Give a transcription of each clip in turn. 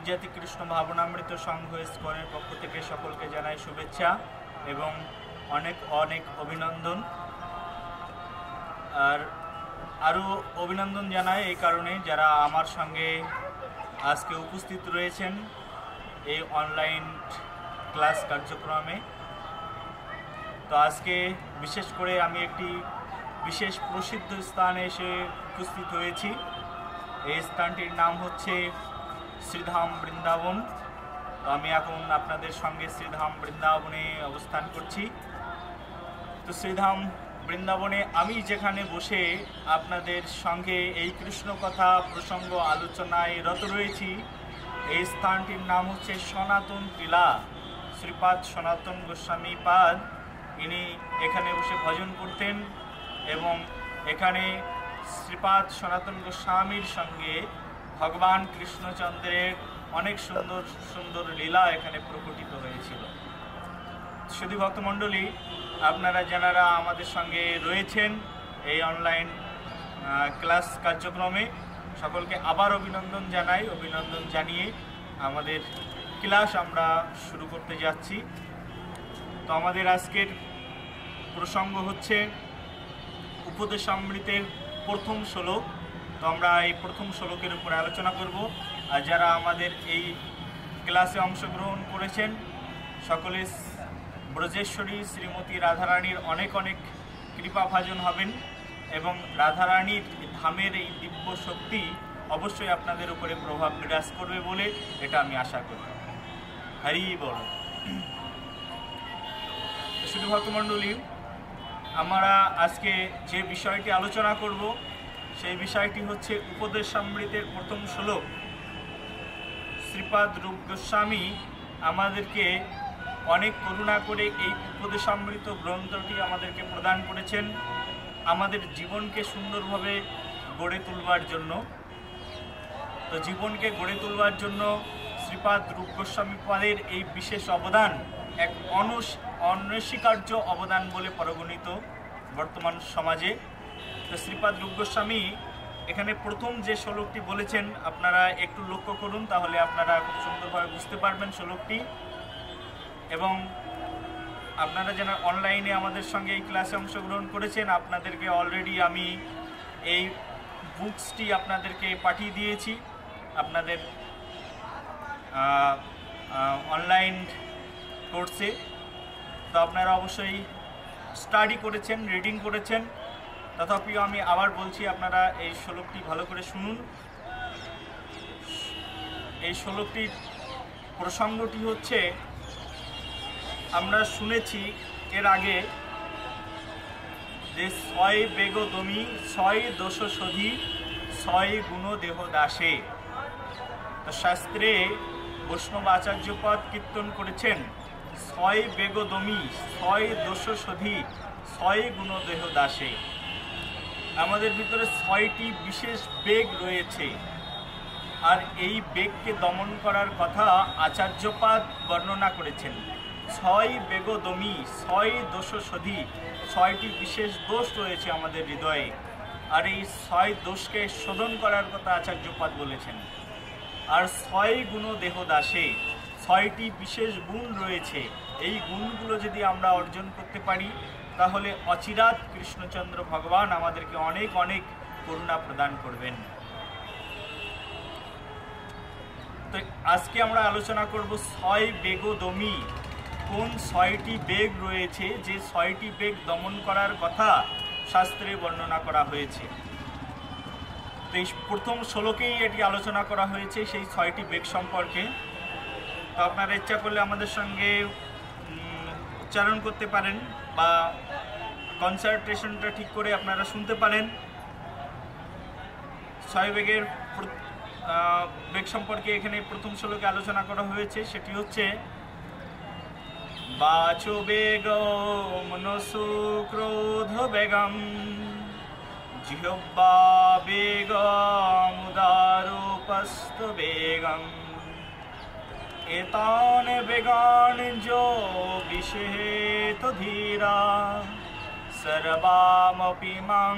আন্তর্জাতিক কৃষ্ণ ভাবনামৃত সংঘ ইসকনের পক্ষ থেকে সকলকে জানাই শুভেচ্ছা এবং অনেক অনেক অভিনন্দন। আর আরও অভিনন্দন জানাই এই কারণে যারা আমার সঙ্গে আজকে উপস্থিত রয়েছেন এই অনলাইন ক্লাস কার্যক্রমে। তো আজকে বিশেষ করে আমি একটি বিশেষ প্রসিদ্ধ স্থানে এসে উপস্থিত হয়েছি। এই স্থানটির নাম হচ্ছে শ্রীধাম বৃন্দাবন। তো আমি এখন আপনাদের সঙ্গে শ্রীধাম বৃন্দাবনে অবস্থান করছি। তো শ্রীধাম বৃন্দাবনে আমি যেখানে বসে আপনাদের সঙ্গে এই কৃষ্ণ কথা প্রসঙ্গ আলোচনায় রত রয়েছি, এই স্থানটির নাম হচ্ছে সনাতন টিলা। শ্রীপাদ সনাতন গোস্বামী পাদ ইনি এখানে বসে ভজন করতেন এবং এখানে শ্রীপাদ সনাতন গোস্বামীর সঙ্গে ভগবান কৃষ্ণচন্দ্রের অনেক সুন্দর সুন্দর লীলা এখানে প্রকটিত হয়েছিল। শুধু ভক্তমণ্ডলী, আপনারা যারা আমাদের সঙ্গে রয়েছেন এই অনলাইন ক্লাস কার্যক্রমে সকলকে আবার অভিনন্দন জানাই। অভিনন্দন জানিয়ে আমাদের ক্লাস আমরা শুরু করতে যাচ্ছি। তো আমাদের আজকের প্রসঙ্গ হচ্ছে উপদেশামৃতের প্রথম শ্লোক। তো আমরা এই প্রথম শ্লোকের উপরে আলোচনা করব। আর যারা আমাদের এই ক্লাসে অংশগ্রহণ করেছেন সকলে ব্রজেশ্বরী শ্রীমতী রাধারানীর অনেক অনেক কৃপাভাজন হবেন এবং রাধারানীর ধামের এই দিব্য শক্তি অবশ্যই আপনাদের উপরে প্রভাব বিরাজ করবে বলে এটা আমি আশা করি। হরি বল। শুধু ভক্তমণ্ডলী, আমরা আজকে যে বিষয়টি আলোচনা করব সেই বিষয়টি হচ্ছে উপদেশামৃতের প্রথম শ্লোক। শ্রীপাদ রূপ গোস্বামী আমাদেরকে অনেক করুণা করে এই উপদেশামৃত গ্রন্থটি আমাদেরকে প্রদান করেছেন আমাদের জীবনকে সুন্দরভাবে গড়ে তুলবার জন্য। তো জীবনকে গড়ে তুলবার জন্য শ্রীপাদ রূপ গোস্বামী পাদের এই বিশেষ অবদান এক অনস্বীকার্য অবদান বলে পরিগণিত বর্তমান সমাজে। তো শ্রীপাদ রূপ গোস্বামী এখানে প্রথম যে শ্লোকটি বলেছেন আপনারা একটু লক্ষ্য করুন, তাহলে আপনারা খুব সুন্দরভাবে বুঝতে পারবেন শ্লোকটি। এবং আপনারা যারা অনলাইনে আমাদের সঙ্গে এই ক্লাসে অংশগ্রহণ করেছেন আপনাদেরকে অলরেডি আমি এই বুকসটি আপনাদেরকে পাঠিয়ে দিয়েছি আপনাদের অনলাইন কোর্সে। তো আপনারা অবশ্যই স্টাডি করেছেন, রিডিং করেছেন। তথাপিও আমি আবার বলছি, আপনারা এই শ্লোকটি ভালো করে শুনুন। এই শ্লোকটির প্রসঙ্গটি হচ্ছে, আমরা শুনেছি এর আগে যে ছয় বেগ দমি ছয় দোষ শোধি ছয় গুণ দেহ দাসে। তো শাস্ত্রে বৈষ্ণব আচার্যপদ কীর্তন করেছেন ছয় বেগ দমি ছয় দোষ শোধি ছয় গুণ দেহ দাসে। আমাদের ভিতরে ছয়টি বিশেষ বেগ রয়েছে আর এই বেগকে দমন করার কথা আচার্যপাদ বর্ণনা করেছেন। ছয় বেগ দমি ছয় দোষ শোধি, ছয়টি বিশেষ দোষ রয়েছে আমাদের হৃদয়ে আর এই ছয় দোষকে শোধন করার কথা আচার্যপাদ বলেছেন। আর ছয় গুণ দেহ দাসে, ছয়টি বিশেষ গুণ রয়েছে। এই গুণগুলো যদি আমরা অর্জন করতে পারি তাহলে অচিরাত কৃষ্ণচন্দ্র ভগবান আমাদেরকে অনেক অনেক করুণা প্রদান করবেন। তো আজকে আমরা আলোচনা করব ছয় বেগ দমি। কোন ছয়টি বেগ রয়েছে যে ছয়টি বেগ দমন করার কথা শাস্ত্রে বর্ণনা করা হয়েছে। তো এই প্রথম শ্লোকেই এটি আলোচনা করা হয়েছে সেই ছয়টি বেগ সম্পর্কে। তো আপনারা ইচ্ছা করলে আমাদের সঙ্গে উচ্চারণ করতে পারেন বা কনসেন্ট্রেশনটা ঠিক করে আপনারা শুনতে পারেন। ছয় বেগের বেগ সম্পর্কে এখানে প্রথম শ্লোকে আলোচনা করা হয়েছে, সেটি হচ্ছে বাচো বেগ মনসু ক্রোধ বেগম জিহ্বা বেগম উদারোপস্থ বেগম एतान बेगान जो विषेत धीरा सर्वामपि मां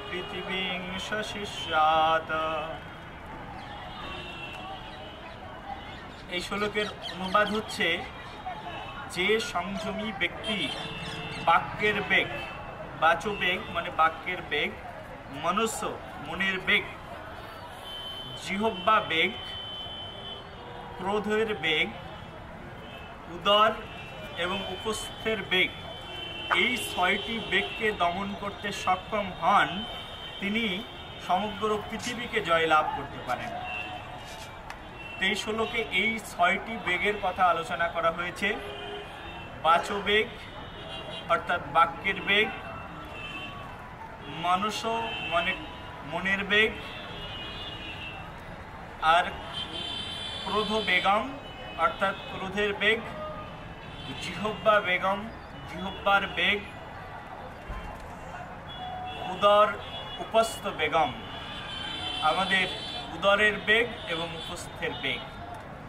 पृथिवीं शशिष्यात्। এই শ্লোকের অনুবাদ হচ্ছে, যে সংযমী ব্যক্তি বাক্যের বেগ, বাচবেগ মানে বাক্যের বেগ, মনস্য মনের বেগ, জিহ্বা বেগ, ক্রোধের বেগ, উদর এবং উপস্থের বেগ, এই 6টি বেগকে দমন করতে সক্ষম হন, তিনি সমগ্র পৃথিবীকে জয়লাভ করতে পারেন। এই শ্লোকে এই 6টি বেগের কথা আলোচনা করা হয়েছে। বাচবেগ অর্থাৎ বাক্যের বেগ, মনস মানে মনের বেগ, আর ক্রোধ বেগম অর্থাৎ ক্রোধের বেগ, জিহ্বা বেগম জিহ্বার বেগ, উদর উপস্থ বেগম আমাদের উদরের বেগ এবং উপস্থের বেগ,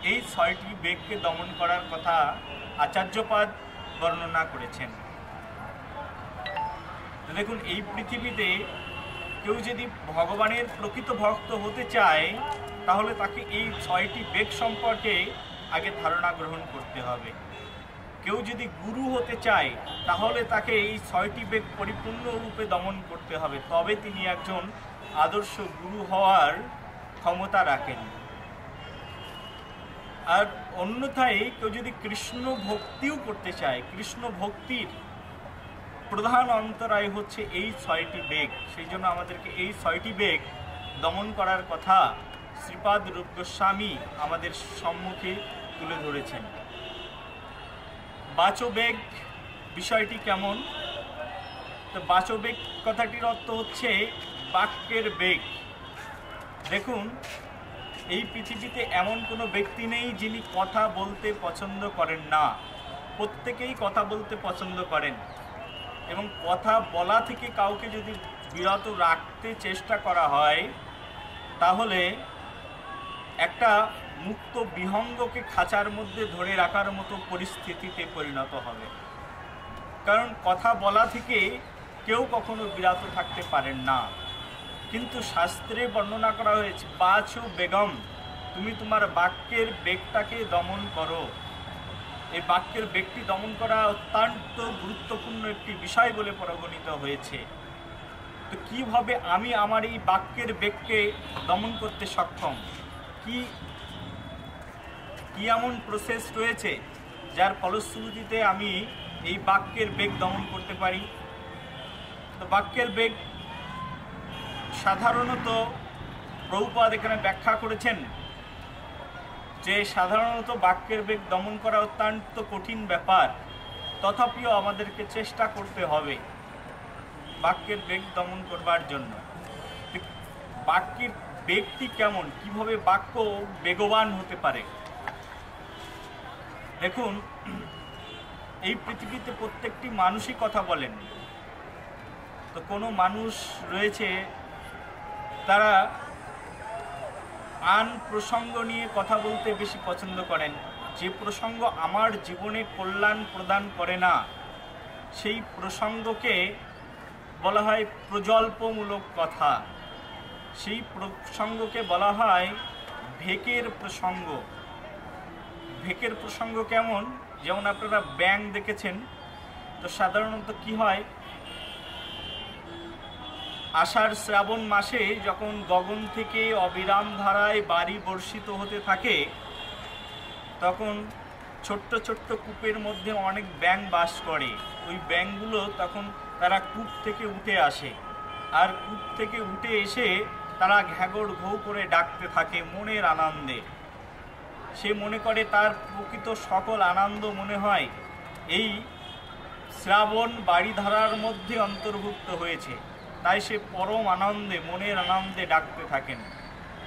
এই 6টি বেগকে দমন করার কথা আচার্যপাদ বর্ণনা করেছেন। দেখুন, এই পৃথিবীতে কেউ যদি ভগবানের প্রকৃত ভক্ত হতে চায়, তাহলে তাকে এই 6টি বেগ সম্পর্কে আগে ধারণা গ্রহণ করতে হবে। কেউ যদি গুরু হতে চায়, তাহলে তাকে এই 6টি বেগ পরিপূর্ণরূপে দমন করতে হবে, তবে তিনি একজন আদর্শ গুরু হওয়ার ক্ষমতা রাখেন। আর অন্যথায় কেউ যদি কৃষ্ণ ভক্তিও করতে চায়, কৃষ্ণ ভক্তির প্রধান অন্তরায় হচ্ছে এই 6টি বেগ। সেই জন্য আমাদেরকে এই 6টি বেগ দমন করার কথা শ্রীপাদ রূপ গোস্বামী আমাদের সম্মুখে তুলে ধরেছেন। বাচবেগ বিষয়টি কেমন? তো বাচবেগ কথাটির অর্থ হচ্ছে বাক্যের বেগ। দেখুন, এই পৃথিবীতে এমন কোনো ব্যক্তি নেই যিনি কথা বলতে পছন্দ করেন না। প্রত্যেকেই কথা বলতে পছন্দ করেন, এবং কথা বলা থেকে কাউকে যদি বিরত রাখতে চেষ্টা করা হয়, তাহলে একটা মুক্ত বিহঙ্গকে খাঁচার মধ্যে ধরে রাখার মতো পরিস্থিতিতে পরিণত হবে। কারণ কথা বলা থেকে কেউ কখনো বিরত থাকতে পারেন না। কিন্তু শাস্ত্রে বর্ণনা করা হয়েছে, বাচ বেগম, তুমি তোমার বাক্যের বেগটাকে দমন করো। এই বাক্যের বেগটি দমন করা অত্যন্ত গুরুত্বপূর্ণ একটি বিষয় বলে পরিগণিত হয়েছে। তো কিভাবে আমি আমার এই বাক্যের বেগকে দমন করতে সক্ষম? কি এমন প্রসেস রয়েছে যার ফলশ্রুতিতে আমি এই বাক্যের বেগ দমন করতে পারি? তো বাক্যের বেগ সাধারণত প্রভুপাদ এখানে ব্যাখ্যা করেছেন যে সাধারণত বাক্যের বেগ দমন করা অত্যন্ত কঠিন ব্যাপার, তথাপিও আমাদেরকে চেষ্টা করতে হবে বাক্যের বেগ দমন করবার জন্য। বাক্যের বেগটি কেমন, কিভাবে বাক্য বেগবান হতে পারে? দেখুন, এই পৃথিবীতে প্রত্যেকটি মানুষই কথা বলেন। তো কোনো মানুষ রয়েছে তারা আন প্রসঙ্গ নিয়ে কথা বলতে বেশি পছন্দ করেন। যে প্রসঙ্গ আমার জীবনে কল্যাণ প্রদান করে না, সেই প্রসঙ্গকে বলা হয় প্রজল্পমূলক কথা। সেই প্রসঙ্গকে বলা হয় ভেকের প্রসঙ্গ। ভেকের প্রসঙ্গ কেমন? যেমন আপনারা ব্যাঙ দেখেছেন, তো সাধারণত কি হয়, আষাঢ় শ্রাবণ মাসে যখন গগন থেকে অবিরাম ধারায় বাড়ি বর্ষিত হতে থাকে, তখন ছোট্ট ছোট্ট কূপের মধ্যে অনেক ব্যাঙ বাস করে। ওই ব্যাঙগুলো তখন তারা কূপ থেকে উঠে আসে, আর কূপ থেকে উঠে এসে তারা ঘ্যাগর ঘৌ করে ডাকতে থাকে মনের আনন্দে। সে মনে করে তার প্রকৃত সকল আনন্দ মনে হয় এই শ্রাবণ বাড়িধারার মধ্যে অন্তর্ভুক্ত হয়েছে, তাই সে পরম আনন্দে মনের আনন্দে ডাকতে থাকেন।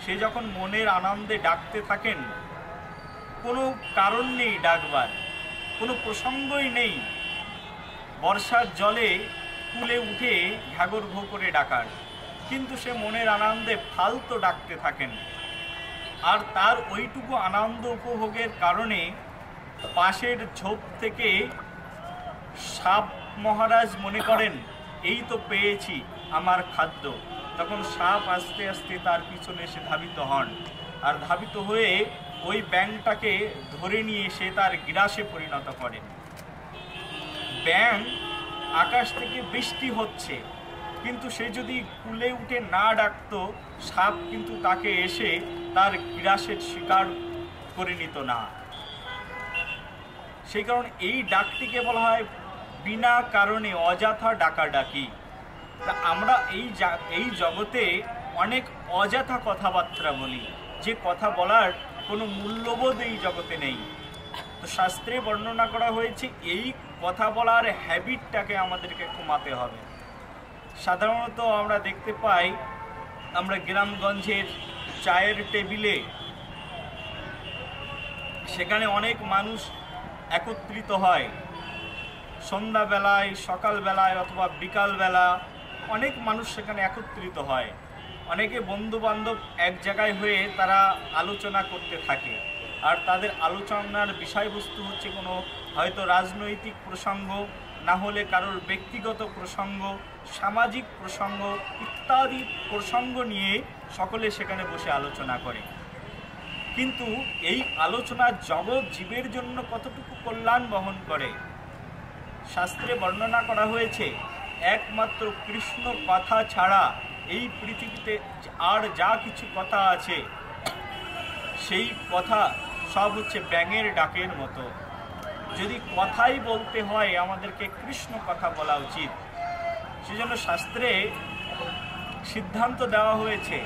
সে যখন মনের আনন্দে ডাকতে থাকেন, কোনো কারণ নেই ডাকবার, কোনো প্রসঙ্গই নেই বর্ষার জলে কুলে উঠে ঘ্যাগর ঘো করে ডাকার, কিন্তু সে মনের আনন্দে ফালতু ডাকতে থাকেন। আর তার ওইটুকু আনন্দ উপভোগের কারণে পাশের ঝোপ থেকে সাপ মহারাজ মনে করেন এই তো পেয়েছি আমার খাদ্য। তখন সাপ আস্তে আস্তে তার পিছনে এসে ধাবিত হন, আর ধাবিত হয়ে ওই ব্যাঙটাকে ধরে নিয়ে সে তার গ্রাসে পরিণত করে। ব্যাঙ আকাশ থেকে বৃষ্টি হচ্ছে, কিন্তু সে যদি কুলে উঠে না ডাকতো, সাপ কিন্তু তাকে এসে তার গ্রাসের শিকার করে নিত না। সেই কারণে এই ডাকটিকে বলা হয় বিনা কারণে অযথা ডাকাডাকি। আমরা এই জগতে অনেক অযথা কথাবার্তা বলি, যে কথা বলার কোনো মূল্যবোধ এই জগতে নেই। তো শাস্ত্রে বর্ণনা করা হয়েছে এই কথা বলার হ্যাবিটটাকে আমাদেরকে কমাতে হবে। সাধারণত আমরা দেখতে পাই, আমরা গ্রামগঞ্জের চায়ের টেবিলে সেখানে অনেক মানুষ একত্রিত হয়, সন্ধ্যাবেলায়, সকালবেলায় অথবা বিকালবেলা অনেক মানুষ সেখানে একত্রিত হয়। অনেকে বন্ধু বান্ধব এক জায়গায় হয়ে তারা আলোচনা করতে থাকে, আর তাদের আলোচনার বিষয়বস্তু হচ্ছে কোনো হয়তো রাজনৈতিক প্রসঙ্গ, না হলে কারোর ব্যক্তিগত প্রসঙ্গ, সামাজিক প্রসঙ্গ ইত্যাদি প্রসঙ্গ নিয়ে সকলে সেখানে বসে আলোচনা করে। কিন্তু এই আলোচনা জগৎ জীবের জন্য কতটুকু কল্যাণ বহন করে, শাস্ত্রে বর্ণনা করা হয়েছে একমাত্র কৃষ্ণ কথা ছাড়া এই পৃথিবীতে আর যা কিছু কথা আছে সেই কথা সব হচ্ছে ব্যাঙের ডাকের মতো। যদি কথাই বলতে হয় আমাদেরকে কৃষ্ণ কথা বলা উচিত। সেজন্য শাস্ত্রে সিদ্ধান্ত দেওয়া হয়েছে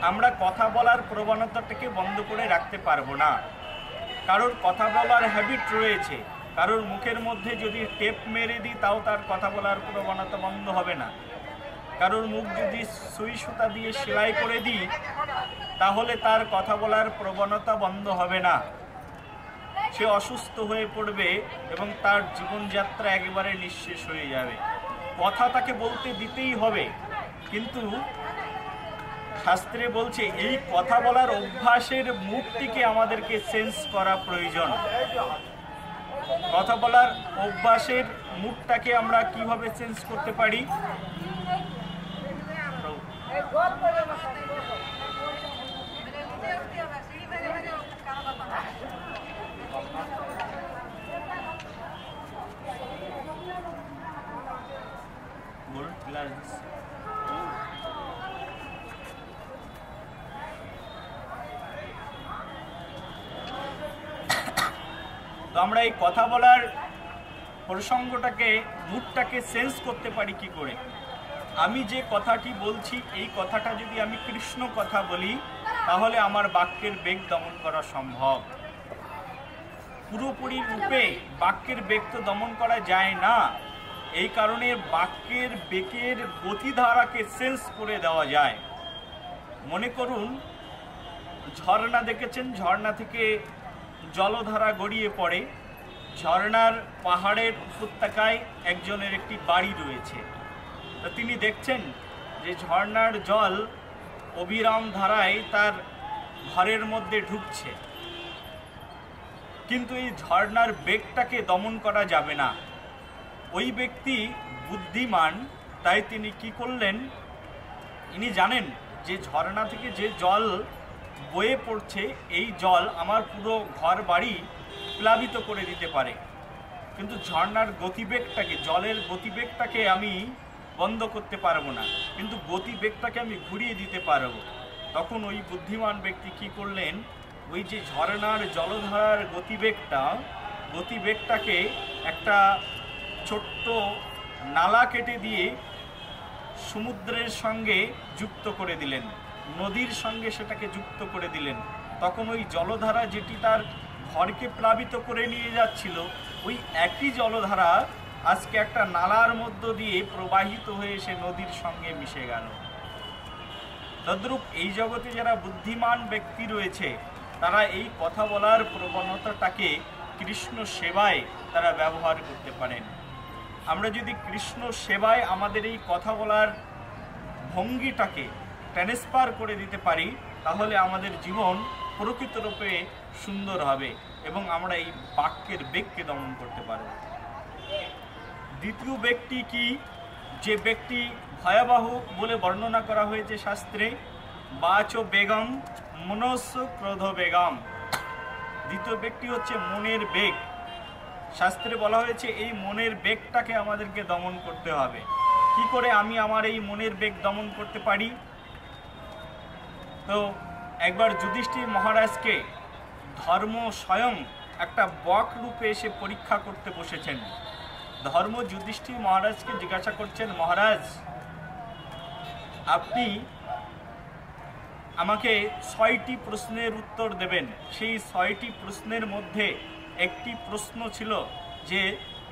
আমরা কথা বলার প্রবণতাটাকে বন্ধ করে রাখতে পারবো না। কারোর কথা বলার হ্যাবিট রয়েছে, কারোর মুখের মধ্যে যদি টেপ মেরে দিই তাও তার কথা বলার প্রবণতা বন্ধ হবে না। কারোর মুখ যদি সুই সুতা দিয়ে সেলাই করে দিই তাহলে তার কথা বলার প্রবণতা বন্ধ হবে না। সে অসুস্থ হয়ে পড়বে এবং তার জীবনযাত্রা একেবারে নিঃশেষ হয়ে যাবে। কথা তাকে বলতে দিতেই হবে, কিন্তু শাস্ত্রে বলছে এই কথা বলার অভ্যাসের মুখটিকে আমাদেরকে চেঞ্জ করা প্রয়োজন। কথা বলার অভ্যাসের মুখটাকে আমরা কিভাবে চেঞ্জ করতে পারি? তো আমরা এই কথা বলার প্রসঙ্গটাকে, মুডটাকে চেঞ্জ করতে পারি কি করে? আমি যে কথাটি বলছি এই কথাটা যদি আমি কৃষ্ণ কথা বলি তাহলে আমার বাক্যের বেগ দমন করা সম্ভব। পুরোপুরি রূপে বাক্যের বেগ তো দমন করা যায় না, এই কারণে বাক্যের বেগের গতিধারাকে চেঞ্জ করে দেওয়া যায়। মনে করুন ঝর্ণা দেখেছেন, ঝর্ণা থেকে জলধারা গড়িয়ে পড়ে। ঝর্ণার পাহাড়ের উপত্যকায় একজনের একটি বাড়ি রয়েছে। তা তিনি দেখছেন যে ঝর্ণার জল অবিরাম ধারায় তার ঘরের মধ্যে ঢুকছে, কিন্তু এই ঝর্ণার বেগটাকে দমন করা যাবে না। ওই ব্যক্তি বুদ্ধিমান, তাই তিনি কি করলেন, ইনি জানেন যে ঝর্ণা থেকে যে জল বয়ে পড়ছে এই জল আমার পুরো ঘর বাড়ি প্লাবিত করে দিতে পারে, কিন্তু ঝর্ণার গতিবেগটাকে, জলের গতিবেগটাকে আমি বন্ধ করতে পারবো না, কিন্তু গতিবেগটাকে আমি ঘুরিয়ে দিতে পারবো। তখন ওই বুদ্ধিমান ব্যক্তি কি করলেন, ওই যে ঝর্ণার জলধারার গতিবেগটাকে একটা ছোট্ট নালা কেটে দিয়ে সমুদ্রের সঙ্গে যুক্ত করে দিলেন, নদীর সঙ্গে সেটাকে যুক্ত করে দিলেন। তখন ওই জলধারা যেটি তার ঘরকে প্লাবিত করে নিয়ে যাচ্ছিল, ওই একই জলধারা আজকে একটা নালার মধ্য দিয়ে প্রবাহিত হয়ে এসে নদীর সঙ্গে মিশে গেল। তদ্রূপ এই জগতে যারা বুদ্ধিমান ব্যক্তি রয়েছে তারা এই কথা বলার প্রবণতাটাকে কৃষ্ণ সেবায় তারা ব্যবহার করতে পারেন। আমরা যদি কৃষ্ণ সেবায় আমাদের এই কথা বলার ভঙ্গিটাকে ট্রান্সফার করে দিতে পারি তাহলে আমাদের জীবন প্রকৃতরূপে সুন্দর হবে এবং আমরা এই বাক্যের বেগকে দমন করতে পারব। দ্বিতীয় ব্যক্তি কি, যে ব্যক্তি ভয়াবহ বলে বর্ণনা করা হয়েছে শাস্ত্রে, বাচ বেগম মনস্য ক্রোধ বেগম। দ্বিতীয় বেগটি হচ্ছে মনের বেগ। শাস্ত্রে বলা হয়েছে এই মনের বেগটাকে আমাদেরকে দমন করতে হবে। কি করে আমি আমার এই মনের বেগ দমন করতে পারি? তো একবার যুধিষ্ঠির মহারাজকে ধর্ম স্বয়ং একটা বক রূপে এসে পরীক্ষা করতে বসেছেন। ধর্ম যুধিষ্ঠির মহারাজকে জিজ্ঞাসা করছেন, মহারাজ আপনি আমাকে 6টি প্রশ্নের উত্তর দেবেন। সেই 6টি প্রশ্নের মধ্যে একটি প্রশ্ন ছিল যে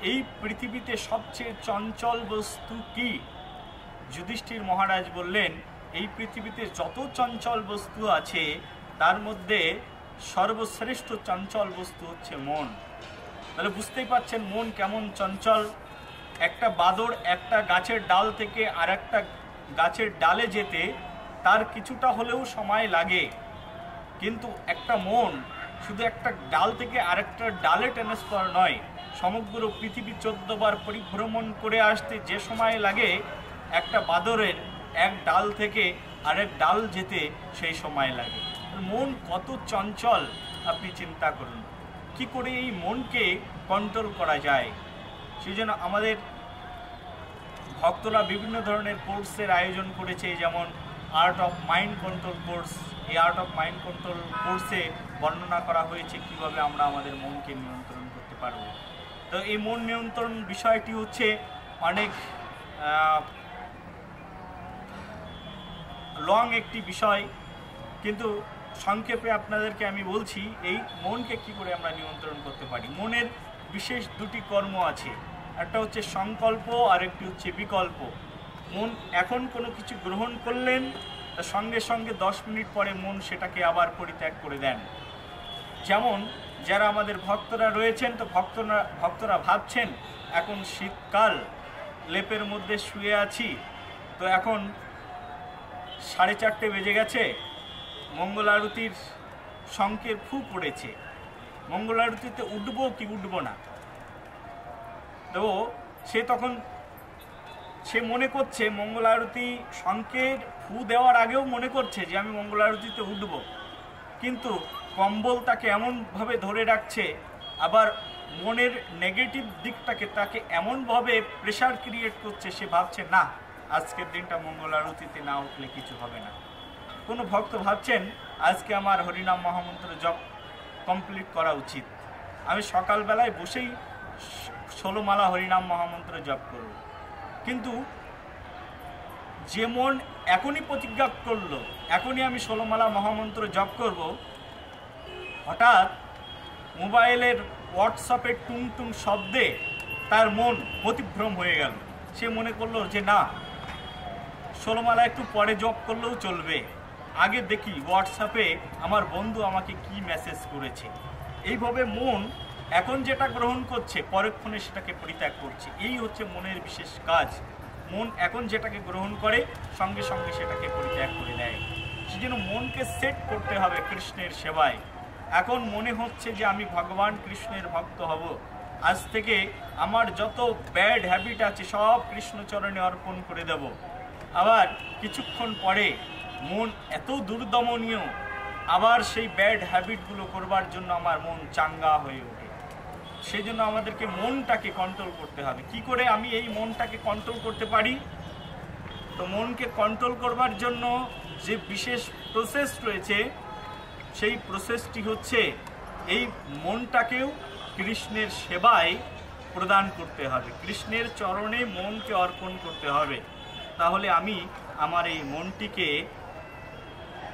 এই পৃথিবীতে সবচেয়ে চঞ্চল বস্তু কি? যুধিষ্ঠির মহারাজ বললেন, এই পৃথিবীতে যত চঞ্চল বস্তু আছে তার মধ্যে সর্বশ্রেষ্ঠ চঞ্চল বস্তু হচ্ছে মন। তাহলে বুঝতেই পারছেন মন কেমন চঞ্চল। একটা বাদর একটা গাছের ডাল থেকে আর একটা গাছের ডালে যেতে তার কিছুটা হলেও সময় লাগে, কিন্তু একটা মন শুধু একটা ডাল থেকে আরেকটা ডালে ট্রান্সফার নয়, সমগ্র পৃথিবী 14 বার পরিভ্রমণ করে আসতে যে সময় লাগে একটা বাদরের এক ডাল থেকে আরেক ডাল যেতে সেই সময় লাগে। মন কত চঞ্চল আপনি চিন্তা করুন। কি করে এই মনকে কন্ট্রোল করা যায়? সেই জন্য আমাদের ভক্তরা বিভিন্ন ধরনের কোর্সের আয়োজন করেছে, যেমন art of mind control course. এই আর্ট অফ মাইন্ড কন্ট্রোল কোর্সে বর্ণনা করা হয়েছে কিভাবে আমরা আমাদের মনকে নিয়ন্ত্রণ করতে পারব। তো এই মন নিয়ন্ত্রণ বিষয়টি হচ্ছে অনেক লং একটি বিষয়, কিন্তু সংক্ষেপে আপনাদেরকে আমি বলছি এই মনকে কি করে আমরা নিয়ন্ত্রণ করতে পারি। মনের বিশেষ দুটি কর্ম আছে, একটা হচ্ছে সংকল্প আর একটি হচ্ছে বিকল্প। মন এখন কোনো কিছু গ্রহণ করলেন, তার সঙ্গে সঙ্গে 10 মিনিট পরে মন সেটাকে আবার পরিত্যাগ করে দেন। যেমন যারা আমাদের ভক্তরা রয়েছেন, তো ভক্তরা ভাবছেন এখন শীতকাল, লেপের মধ্যে শুয়ে আছি, তো এখন 4:30 বেজে গেছে, মঙ্গল আরতির শঙ্কের ফু পড়েছে, মঙ্গল আরতিতে উঠবো কি উঠবো না। তো সে মনে করছে মঙ্গল আরতি শঙ্কের ফু দেওয়ার আগেও মনে করছে যে আমি মঙ্গল আরতিতে উঠব, কিন্তু কম্বল তাকে এমনভাবে ধরে রাখছে, আবার মনের নেগেটিভ দিকটাকে তাকে এমনভাবে প্রেশার ক্রিয়েট করছে, সে ভাবছে না আজকের দিনটা মঙ্গল আরতিতে না উঠলে কিছু হবে না। কোনো ভক্ত ভাবছেন আজকে আমার হরিনাম মহামন্ত্র জপ কমপ্লিট করা উচিত, আমি সকালবেলায় বসেই 16 মালা হরিনাম মহামন্ত্র জপ করব। কিন্তু যে মন এখনই প্রতিজ্ঞা করলো এখনই আমি 16 মালা মহামন্ত্র জপ করব, হঠাৎ মোবাইলের হোয়াটসঅ্যাপের টুং টুং শব্দে তার মন গতিভ্রম হয়ে গেল। সে মনে করলো যে না 16 মালা একটু পরে জপ করলেও চলবে, আগে দেখি হোয়াটসঅ্যাপে আমার বন্ধু আমাকে কি মেসেজ করেছে। এইভাবে মন এখন যেটা গ্রহণ করছে পরক্ষণে সেটাকে পরিত্যাগ করছে। এই হচ্ছে মনের বিশেষ কাজ। মন এখন যেটাকে গ্রহণ করে সঙ্গে সঙ্গে সেটাকে পরিত্যাগ করে দেয়। সেজন্য মনকে সেট করতে হবে কৃষ্ণের সেবায়। এখন মনে হচ্ছে যে আমি ভগবান কৃষ্ণের ভক্ত হব, আজ থেকে আমার যত ব্যাড হ্যাবিট আছে সব কৃষ্ণচরণে অর্পণ করে দেব। আবার কিছুক্ষণ পরে মন এত দুর্দমনীয়, আবার সেই ব্যাড হ্যাবিটগুলো করবার জন্য আমার মন চাঙ্গা হয়ে ওঠে। সেই জন্য আমাদেরকে মনটাকে কন্ট্রোল করতে হবে। কি করে আমি এই মনটাকে কন্ট্রোল করতে পারি? তো মনকে কন্ট্রোল করবার জন্য যে বিশেষ প্রসেস রয়েছে, সেই প্রসেসটি হচ্ছে এই মনটাকেও কৃষ্ণের সেবায় প্রদান করতে হবে, কৃষ্ণের চরণে মনকে অর্পণ করতে হবে। তাহলে আমি আমার এই মনটিকে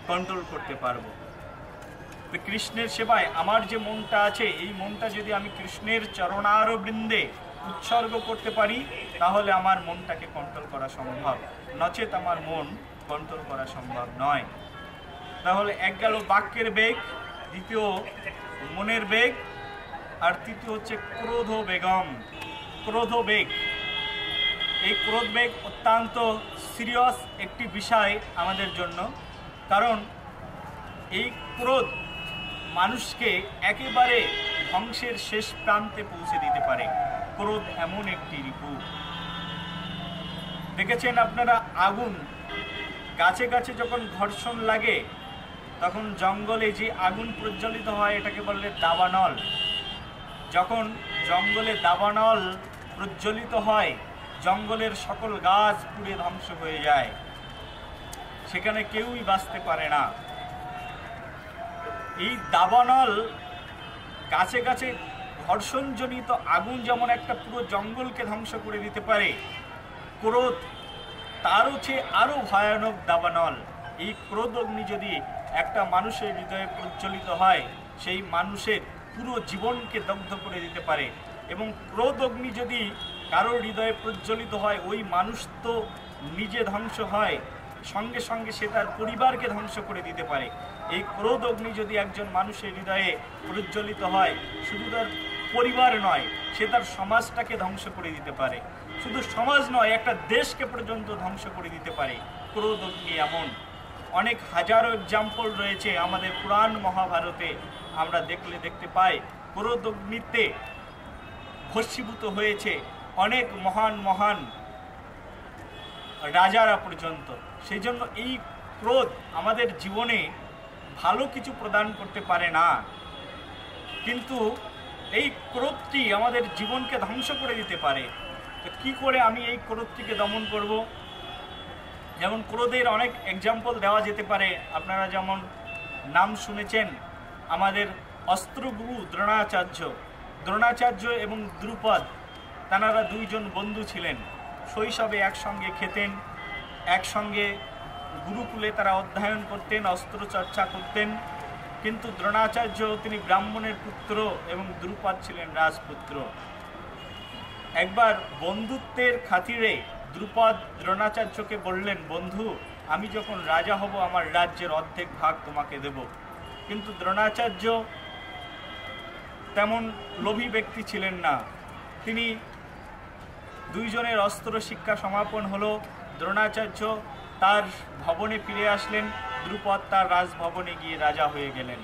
কন্ট্রোল করতে পারবো। তো কৃষ্ণের সেবায় আমার যে মনটা আছে, এই মনটা যদি আমি কৃষ্ণের চরণারবিন্দে উৎসর্গ করতে পারি তাহলে আমার মনটাকে কন্ট্রোল করা সম্ভব, নচেত আমার মন কন্ট্রোল করা সম্ভব নয়। তাহলে এক গেল বাক্যের বেগ, দ্বিতীয় মনের বেগ, আর তৃতীয় হচ্ছে ক্রোধ বেগম, ক্রোধ বেগ। এই ক্রোধ বেগ অত্যন্ত সিরিয়াস একটি বিষয় আমাদের জন্য, কারণ এই ক্রোধ মানুষকে একেবারে ধ্বংসের শেষ প্রান্তে পৌঁছে দিতে পারে। ক্রোধ এমন একটি রিপু। দেখেছেন আপনারা আগুন, গাছে গাছে যখন ঘর্ষণ লাগে তখন জঙ্গলে যে আগুন প্রজ্বলিত হয় এটাকে বললে দাবানল। যখন জঙ্গলে দাবানল প্রজ্বলিত হয়, জঙ্গলের সকল গাছ পুড়ে ধ্বংস হয়ে যায়, সেখানে কেউই বাঁচতে পারে না। এই দাবানল গাছে গাছে ঘর্ষণজনিত আগুন যেমন একটা পুরো জঙ্গলকে ধ্বংস করে দিতে পারে, ক্রোধ তারও চেয়ে আরও ভয়ানক দাবানল। এই ক্রোধ অগ্নি যদি একটা মানুষের হৃদয়ে প্রজ্বলিত হয়, সেই মানুষের পুরো জীবনকে দগ্ধ করে দিতে পারে। এবং ক্রোধ অগ্নি যদি কারোর হৃদয়ে প্রজ্বলিত হয়, ওই মানুষ তো নিজে ধ্বংস হয়, সঙ্গে সঙ্গে সে তার পরিবারকে ধ্বংস করে দিতে পারে। এই ক্রোধ অগ্নি যদি একজন মানুষের হৃদয়ে প্রজ্বলিত হয়, শুধু তার পরিবার নয়, সে তার সমাজটাকে ধ্বংস করে দিতে পারে। শুধু সমাজ নয়, একটা দেশকে পর্যন্ত ধ্বংস করে দিতে পারে ক্রোধ অগ্নি। এমন অনেক হাজারো এক্সাম্পল রয়েছে আমাদের পুরাণ মহাভারতে, আমরা দেখতে পাই ক্রোধ অগ্নিতে ভস্মীভূত হয়েছে অনেক মহান মহান রাজারা পর্যন্ত। সেই জন্য এই ক্রোধ আমাদের জীবনে ভালো কিছু প্রদান করতে পারে না, কিন্তু এই ক্রোধটি আমাদের জীবনকে ধ্বংস করে দিতে পারে। তো কী করে আমি এই ক্রোধটিকে দমন করব? যেমন ক্রোধের অনেক এক্সাম্পল দেওয়া যেতে পারে। আপনারা যেমন নাম শুনেছেন আমাদের অস্ত্রগুরু দ্রোণাচার্য এবং দ্রুপদ, তাঁরা দুইজন বন্ধু ছিলেন। শৈশবে একসঙ্গে খেতেন, একসঙ্গে গুরুকুলে তারা অধ্যয়ন করতেন, অস্ত্র চর্চা করতেন। কিন্তু দ্রোণাচার্য তিনি ব্রাহ্মণের পুত্র এবং দ্রুপদ ছিলেন রাজপুত্র। একবার বন্ধুত্বের খাতিরে দ্রুপদ দ্রোণাচার্যকে বললেন, বন্ধু, আমি যখন রাজা হব আমার রাজ্যের অর্ধেক ভাগ তোমাকে দেব। কিন্তু দ্রোণাচার্য তেমন লোভী ব্যক্তি ছিলেন না। তিনি দুইজনের অস্ত্র শিক্ষা সমাপন হলো, দ্রোণাচার্য তার ভবনে ফিরে আসলেন, দ্রুপদ তার রাজভবনে গিয়ে রাজা হয়ে গেলেন।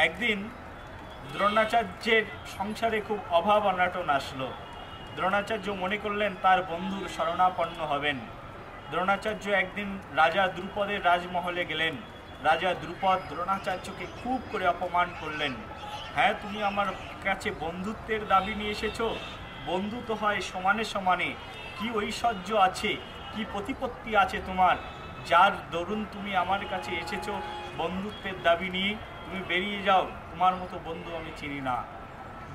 একদিন দ্রোণাচার্যের সংসারে খুব অভাব অনাটন আসলো। দ্রোণাচার্য মনে করলেন তার বন্ধুর শরণাপন্ন হবেন। দ্রোণাচার্য একদিন রাজা দ্রুপদের রাজমহলে গেলেন। রাজা দ্রুপদ দ্রোণাচার্যকে খুব করে অপমান করলেন। হ্যাঁ, তুমি আমার কাছে বন্ধুত্বের দাবি নিয়ে এসেছো? বন্ধু তো হয় সমানে সমানে। কি ঐশ্বর্য আছে, কি প্রতিপত্তি আছে তোমার, যার দরুন তুমি আমার কাছে এসেছো বন্ধুত্বের দাবি নিয়ে? তুমি বেরিয়ে যাও, তোমার মতো বন্ধু আমি চিনি না।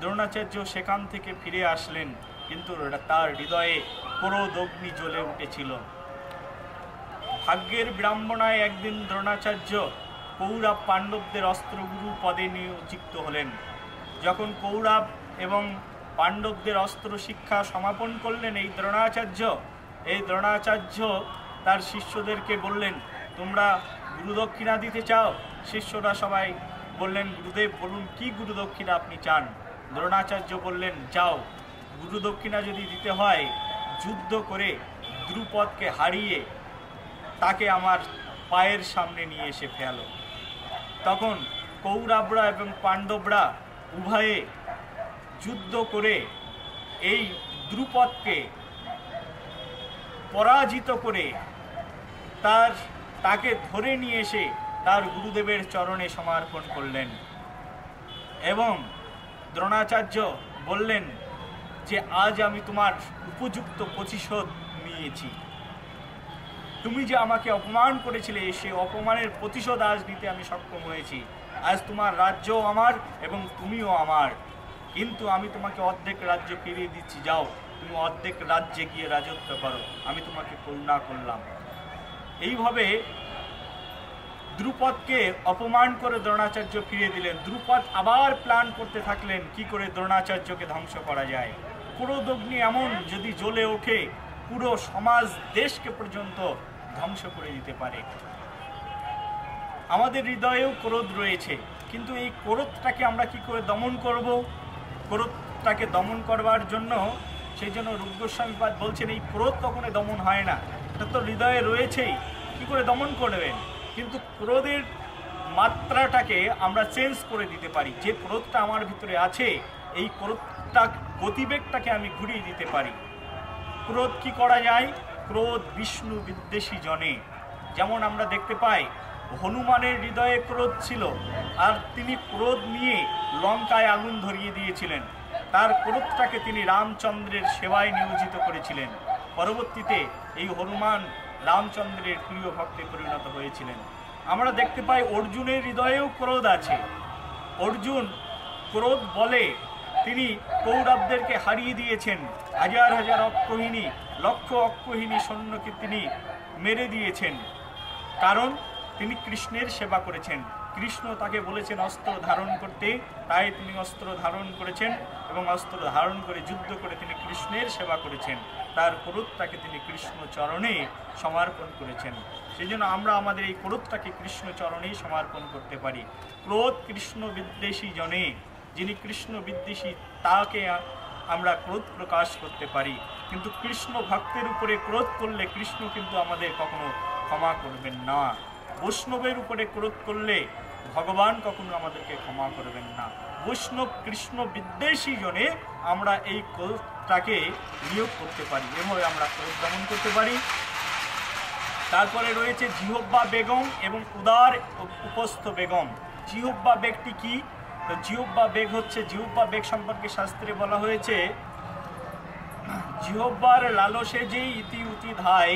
দ্রোণাচার্য সেখান থেকে ফিরে আসলেন, কিন্তু তার হৃদয়ে ক্রোধ অগ্নি জ্বলে উঠেছিল। ভাগ্যের বিড়ম্বনায় একদিন দ্রোণাচার্য কৌরব পাণ্ডবদের অস্ত্রগুরু পদে নিযুক্ত হলেন। যখন কৌরব এবং পাণ্ডবদের অস্ত্র শিক্ষা সমাপন করলেন এই দ্রোণাচার্য তার শিষ্যদেরকে বললেন, তোমরা গুরুদক্ষিণা দিতে চাও? শিষ্যরা সবাই বললেন, গুরুদেব বলুন কি গুরুদক্ষিণা আপনি চান? দ্রোণাচার্য বললেন, যাও, গুরুদক্ষিণা যদি দিতে হয় যুদ্ধ করে দ্রুপদকে হারিয়ে তাকে আমার পায়ের সামনে নিয়ে এসে ফেলো। তখন কৌরবরা এবং পাণ্ডবরা উভয়ে যুদ্ধ করে এই দ্রুপদকে পরাজিত করে তাকে ধরে নিয়ে এসে তার গুরুদেবের চরণে সমর্পণ করলেন। এবং দ্রোণাচার্য বললেন যে আজ আমি তোমার উপযুক্ত প্রতিশোধ নিয়েছি। তুমি যে আমাকে অপমান করেছিলে সেই অপমানের প্রতিশোধ আজ নিতে আমি সক্ষম হয়েছি। আজ তোমার রাজ্যও আমার এবং তুমিও আমার, কিন্তু আমি তোমাকে অর্ধেক রাজ্য ফিরিয়ে দিচ্ছি। যাও, তুমি অর্ধেক রাজ্যে গিয়ে রাজত্ব করো, আমি তোমাকে করুণা করলাম। এইভাবে দ্রুপদকে অপমান করে দ্রোণাচার্য ফিরিয়ে দিলেন। দ্রুপদ আবার প্ল্যান করতে থাকলেন কি করে দ্রোণাচার্যকে ধ্বংস করা যায়। ক্রোধ অগ্নি এমন যদি জ্বলে ওঠে পুরো সমাজ দেশকে পর্যন্ত ধ্বংস করে দিতে পারে। আমাদের হৃদয়েও ক্রোধ রয়েছে, কিন্তু এই ক্রোধটাকে আমরা কি করে দমন করব? ক্রোধটাকে দমন করবার জন্য সেই জন্য রূপ গোস্বামীপাদ বলছেন এই ক্রোধ কখনো দমন হয় না, এটা তো হৃদয়ে রয়েছেই, কি করে দমন করবেন? কিন্তু ক্রোধের মাত্রাটাকে আমরা চেঞ্জ করে দিতে পারি। যে ক্রোধটা আমার ভিতরে আছে এই ক্রোধটা গতিবেগটাকে আমি ঘুরিয়ে দিতে পারি। ক্রোধ কি করা যায়? ক্রোধ বিষ্ণু বিদ্বেষী জনে। যেমন আমরা দেখতে পাই হনুমানের হৃদয়ে ক্রোধ ছিল, আর তিনি ক্রোধ নিয়ে লঙ্কায় আগুন ধরিয়ে দিয়েছিলেন। তার ক্রোধটাকে তিনি রামচন্দ্রের সেবায় নিয়োজিত করেছিলেন। পরবর্তীতে এই হনুমান রামচন্দ্রের প্রিয় ভক্তে পরিণত হয়েছিলেন। আমরা দেখতে পাই অর্জুনের হৃদয়েও ক্রোধ আছে। অর্জুন ক্রোধ বলে তিনি কৌরবদেরকে হারিয়ে দিয়েছেন। হাজার হাজার অক্ষৌহিনী, লক্ষ অক্ষৌহিনী সৈন্যকে তিনি মেরে দিয়েছেন, কারণ তিনি কৃষ্ণের সেবা করেছেন। কৃষ্ণ তাকে বলেছেন অস্ত্র ধারণ করতে, তাই তিনি অস্ত্র ধারণ করেছেন এবং অস্ত্র ধারণ করে যুদ্ধ করে তিনি কৃষ্ণের সেবা করেছেন। তার ক্রোধটাকে তিনি কৃষ্ণ চরণে সমর্পণ করেছেন। সেই জন্য আমরা আমাদের এই ক্রোধটাকে কৃষ্ণ চরণেই সমর্পণ করতে পারি। ক্রোধ কৃষ্ণ বিদ্বেষী জনে, যিনি কৃষ্ণ বিদ্বেষী তাকে আমরা ক্রোধ প্রকাশ করতে পারি। কিন্তু কৃষ্ণ ভক্তের উপরে ক্রোধ করলে কৃষ্ণ কিন্তু আমাদের কখনো ক্ষমা করবেন না। বৈষ্ণবের উপরে ক্রোধ করলে ভগবান কখনো আমাদেরকে ক্ষমা করবেন না। বৈষ্ণব কৃষ্ণ বিদ্বেষী জনে আমরা এই ক্রোধটাকে নিয়োগ করতে পারি, এভাবে আমরা ক্রোধ দমন করতে পারি। তারপরে রয়েছে জিহ্বা বেগম এবং উদার উপস্থ বেগম। জিহ্বা বেগটি কি? তো জিহ্বা বেগ হচ্ছে, জিহ্বা বেগ সম্পর্কে শাস্ত্রে বলা হয়েছে, জিহ্বার লালসে যে ইতি উতি ধায়,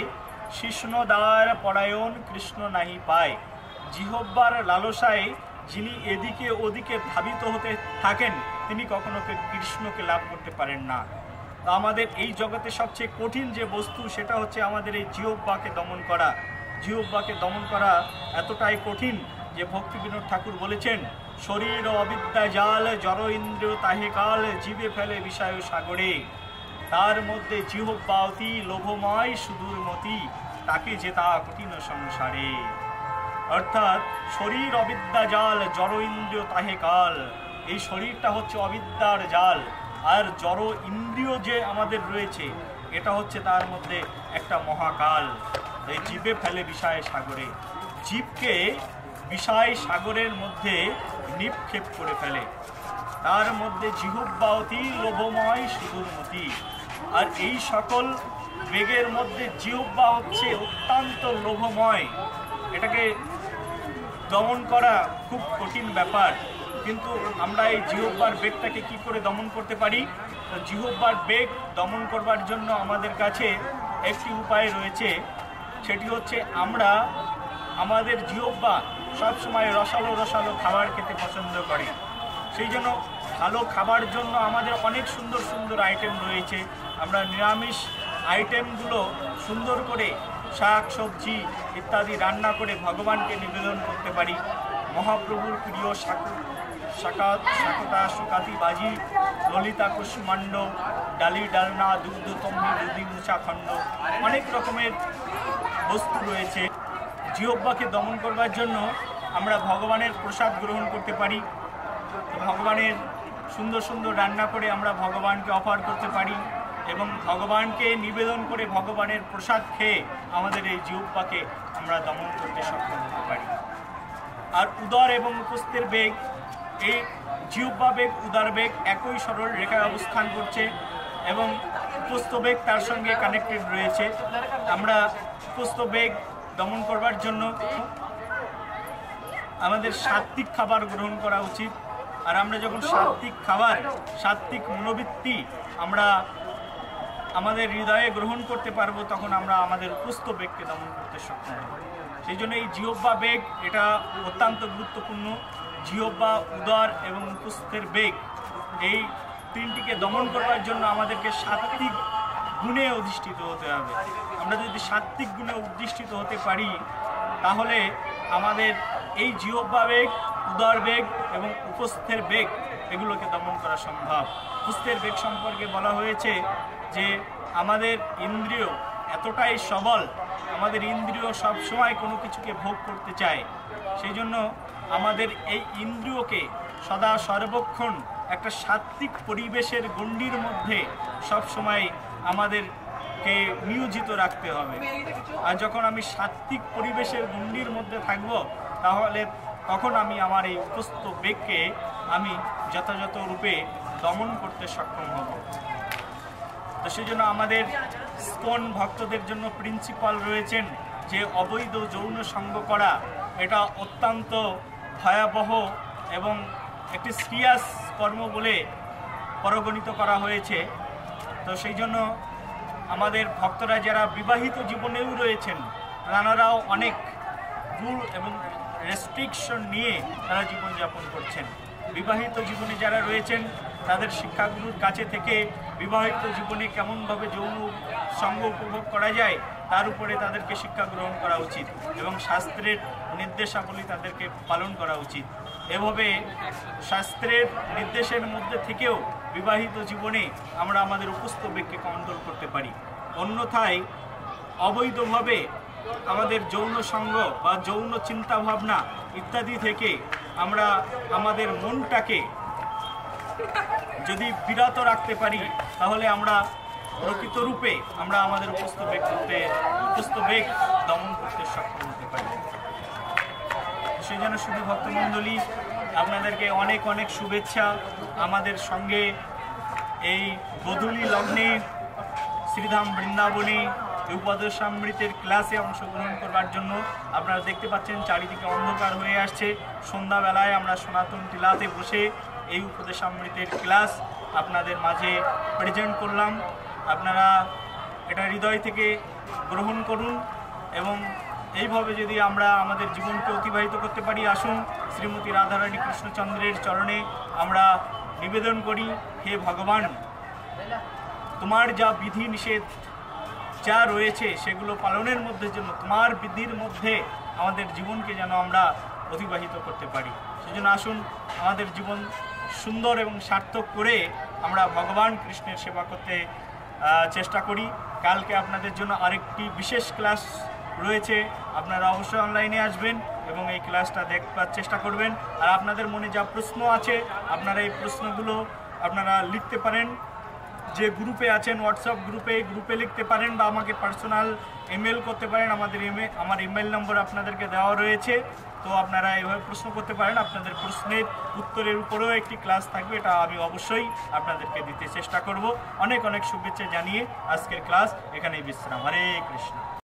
শিষ্ণদার পরায়ণ কৃষ্ণ নাহি পায়। জিহ্বার লালসায় যিনি এদিকে ওদিকে ধাবিত হতে থাকেন তিনি কখনো কৃষ্ণকে লাভ করতে পারেন না। আমাদের এই জগতে সবচেয়ে কঠিন যে বস্তু সেটা হচ্ছে আমাদের এই জিহ্বাকে দমন করা। জিহ্বাকে দমন করা এতটাই কঠিন যে ভক্তি বিনোদ ঠাকুর বলেছেন, শরীর অবিদ্যা জাল, জড় ইন্দ্রিয় তাহে কাল, জীবে ফেলে বিষয় সাগরে। তার মধ্যে জিহ্বা অতি লোভময় সুদূরমতি, তাকে জেতা কঠিন সংসারে। অর্থাৎ শরীর অবিদ্যা জাল, জড় ইন্দ্রিয় তাহে কাল। এই শরীরটা হচ্ছে অবিদ্যার জাল, আর জড় ইন্দ্রিয় যে আমাদের রয়েছে এটা হচ্ছে তার মধ্যে একটা মহাকাল। এই জীবে ফেলে বিষয় সাগরে, জীবকে বিষয় সাগরের মধ্যে নিক্ষেপ করে ফেলে। তার মধ্যে জিহ্বা অতি লোভময় সুদূরমতি। আর এই সকল বেগের মধ্যে জিহ্বা হচ্ছে অত্যন্ত লোভময়। এটাকে দমন করা খুব কঠিন ব্যাপার, কিন্তু আমরা এই জিহ্বার বেগটাকে কি করে দমন করতে পারি? জিহ্বার বেগ দমন করবার জন্য আমাদের কাছে একটি উপায় রয়েছে, সেটি হচ্ছে আমরা আমাদের জিহ্বা সবসময় রসালো রসালো খাবার খেতে পছন্দ করে। সেই জন্য ভালো খাবার জন্য আমাদের অনেক সুন্দর সুন্দর আইটেম রয়েছে। আমরা নিরামিষ আইটেমগুলো সুন্দর করে শাক সবজি ইত্যাদি রান্না করে ভগবানকে নিবেদন করতে পারি। মহাপ্রভুর প্রিয় শাকতা সুকাতি বাজি, ললিতা কুষ্মাণ্ড, ডালি ডালনা, দুগ্ধ তম্বি, দুধি মুচা খণ্ড, অনেক রকমের বস্তু রয়েছে। জিহ্বাকে দমন করবার জন্য আমরা ভগবানের প্রসাদ গ্রহণ করতে পারি। ভগবানের সুন্দর সুন্দর রান্না করে আমরা ভগবানকে অফার করতে পারি এবং ভগবানকে নিবেদন করে ভগবানের প্রসাদ খেয়ে আমাদের এই জিহ্বাকে আমরা দমন করতে সক্ষম হতে পারি। আর উদর এবং উপস্থের বেগ, এই জিহ্বা বেগ উদার বেগ একই সরল রেখায় অবস্থান করছে এবং উপস্থ বেগ তার সঙ্গে কানেক্টেড রয়েছে। আমরা উপস্থ বেগ দমন করবার জন্য আমাদের সাত্বিক খাবার গ্রহণ করা উচিত। আর আমরা যখন সাত্বিক খাবার, সাত্বিক মনোবৃত্তি আমরা আমাদের হৃদয়ে গ্রহণ করতে পারবো, তখন আমরা আমাদের উপস্থ বেগকে দমন করতে সক্ষম হব। সেই জন্য এই জিহ্বা বেগ এটা অত্যন্ত গুরুত্বপূর্ণ। জিহ্বা, উদর এবং উপস্থের বেগ, এই তিনটিকে দমন করবার জন্য আমাদেরকে সাত্বিক গুণে অধিষ্ঠিত হতে হবে। আমরা যদি সাত্বিক গুণে অধিষ্ঠিত হতে পারি তাহলে আমাদের এই জিহ্বা বেগ, উদর বেগ এবং উপস্থের বেগ এগুলোকে দমন করা সম্ভব। উপস্থের বেগ সম্পর্কে বলা হয়েছে যে আমাদের ইন্দ্রিয় এতটাই সবল, আমাদের ইন্দ্রিয় সবসময় কোনো কিছুকে ভোগ করতে চায়। সেই জন্য আমাদের এই ইন্দ্রিয়কে সদা সর্বক্ষণ একটা সাত্বিক পরিবেশের গণ্ডির মধ্যে সবসময় আমাদেরকে নিয়োজিত রাখতে হবে। আর যখন আমি সাত্বিক পরিবেশের গণ্ডির মধ্যে থাকব তাহলে তখন আমি আমার এই উপস্থ বেগকে আমি যথাযথ রূপে দমন করতে সক্ষম হব। তো সেই জন্য আমাদের ইসকন ভক্তদের জন্য প্রিন্সিপাল রয়েছেন যে অবৈধ যৌন সঙ্গ করা এটা অত্যন্ত ভয়াবহ এবং একটি সিরিয়াস কর্ম বলে পরিগণিত করা হয়েছে। তো সেই জন্য আমাদের ভক্তরা যারা বিবাহিত জীবনেও রয়েছেন তারাও অনেক রুল এবং রেস্ট্রিকশন নিয়ে তারা জীবনযাপন করছেন। বিবাহিত জীবনে যারা রয়েছেন তাদের শিক্ষাগুরুর কাছে থেকে বিবাহিত জীবনে কেমনভাবে যৌন সঙ্গ উপভোগ করা যায় তার উপরে তাদেরকে শিক্ষা গ্রহণ করা উচিত এবং শাস্ত্রের নির্দেশাবলী তাদেরকে পালন করা উচিত। এভাবে শাস্ত্রের নির্দেশের মধ্যে থেকেও বিবাহিত জীবনে আমরা আমাদের উপস্থ ব্যক্তিকে কন্ট্রোল করতে পারি। অন্যথায় অবৈধভাবে আমাদের যৌন সঙ্গ বা যৌন চিন্তা ভাবনা ইত্যাদি থেকে আমরা আমাদের মনটাকে যদি বিরত রাখতে পারি তাহলে আমরা প্রকৃত রূপে আমরা আমাদের উপস্থ বেগ দমন করতে সক্ষম হতে পারি। সেই জন্য শুধু ভক্তমণ্ডলী আপনাদেরকে অনেক অনেক শুভেচ্ছা। আমাদের সঙ্গে এই গোধূলি লগ্নে শ্রীধাম বৃন্দাবনে উপদেশামৃতের ক্লাসে অংশগ্রহণ করবার জন্য আপনারা দেখতে পাচ্ছেন চারিদিকে অন্ধকার হয়ে আসছে। সন্ধ্যাবেলায় আমরা সনাতন টিলাতে বসে এই উপদেশামৃতের ক্লাস আপনাদের মাঝে প্রেজেন্ট করলাম। আপনারা এটা হৃদয় থেকে গ্রহণ করুন এবং এইভাবে যদি আমরা আমাদের জীবনকে অতিবাহিত করতে পারি, আসুন শ্রীমতী রাধারানী কৃষ্ণচন্দ্রের চরণে আমরা নিবেদন করি, হে ভগবান, তোমার যা বিধি নিষেধ যা রয়েছে সেগুলো পালনের মধ্যে জন্য তোমার বিধির মধ্যে আমাদের জীবনকে যেন আমরা অতিবাহিত করতে পারি। সেজন্য আসুন আমাদের জীবন সুন্দর এবং সার্থক করে আমরা ভগবান কৃষ্ণের সেবা করতে চেষ্টা করি। কালকে আপনাদের জন্য আরেকটি বিশেষ ক্লাস রয়েছে, আপনারা অবশ্যই অনলাইনে আসবেন এবং এই ক্লাসটা দেখবার চেষ্টা করবেন। আর আপনাদের মনে যা প্রশ্ন আছে আপনারা এই প্রশ্নগুলো আপনারা লিখতে পারেন, যে গ্রুপে আছেন হোয়াটসঅ্যাপ গ্রুপে লিখতে পারেন বা আমাকে পার্সোনাল ইমেল করতে পারেন। আমার ইমেল নম্বর আপনাদেরকে দেওয়া রয়েছে, তো আপনারা এইভাবে প্রশ্ন করতে পারেন। আপনাদের প্রশ্নের উত্তরের উপরেও একটি ক্লাস থাকবে, এটা আমি অবশ্যই আপনাদেরকে দিতে চেষ্টা করব। অনেক অনেক শুভেচ্ছা জানিয়ে আজকের ক্লাস এখানেই বিশ্রাম। হরে কৃষ্ণ।